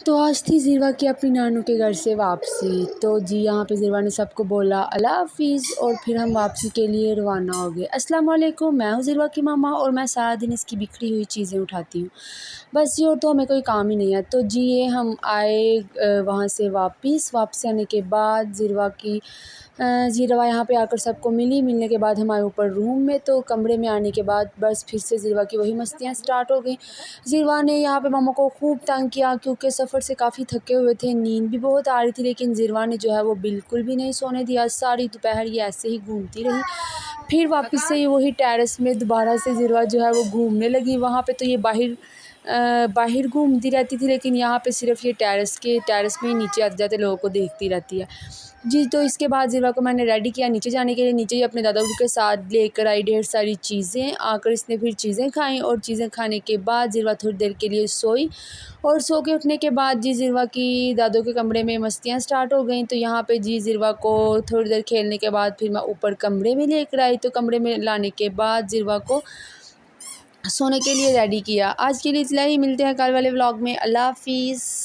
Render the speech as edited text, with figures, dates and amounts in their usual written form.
तो आज थी ज़िरवा की अपनी नानू के घर से वापसी। तो जी यहाँ पे ज़िरवा ने सबको बोला अल्लाह हाफ़िज़ और फिर हम वापसी के लिए रवाना हो गए। अस्सलाम वालेकुम, मैं हूँ ज़िरवा की मामा और मैं सारा दिन इसकी बिखरी हुई चीज़ें उठाती हूँ। बस ये और तो हमें कोई काम ही नहीं है। तो जी ये हम आए वहाँ से वापस आने के बाद ज़िरवा यहाँ पे आकर सबको मिलने के बाद हम आए ऊपर रूम में। तो कमरे में आने के बाद बस फिर से ज़िरवा की वही मस्तियाँ स्टार्ट हो गई। ज़िरवा ने यहाँ पे मामा को खूब तंग किया क्योंकि सफ़र से काफ़ी थके हुए थे, नींद भी बहुत आ रही थी, लेकिन ज़िरवा ने जो है वो बिल्कुल भी नहीं सोने दिया। सारी दोपहर ये ऐसे ही घूमती रही। फिर वापस से वही टेरेस में दोबारा से ज़िरवा जो है वो घूमने लगी। वहाँ पे तो ये बाहर घूमती रहती थी, लेकिन यहाँ पे सिर्फ ये टेरेस में ही नीचे आते जाते लोगों को देखती रहती है। जी तो इसके बाद ज़िरवा को मैंने रेडी किया नीचे जाने के लिए। नीचे ही अपने दादा के साथ लेकर आई ढेर सारी चीज़ें। आकर इसने फिर चीज़ें खाईं और चीज़ें खाने के बाद ज़िरवा थोड़ी देर के लिए सोई और सो के उठने के बाद जी ज़िरवा की दादों के कमरे में मस्तियाँ स्टार्ट हो गई। तो यहाँ पे जी ज़िरवा को थोड़ी देर खेलने के बाद फिर मैं ऊपर कमरे में लेकर आई। तो कमरे में लाने के बाद ज़िरवा को सोने के लिए रेडी किया। आज के लिए इतना ही, मिलते हैं कल वाले व्लॉग में। अल्लाह हाफ़िज़।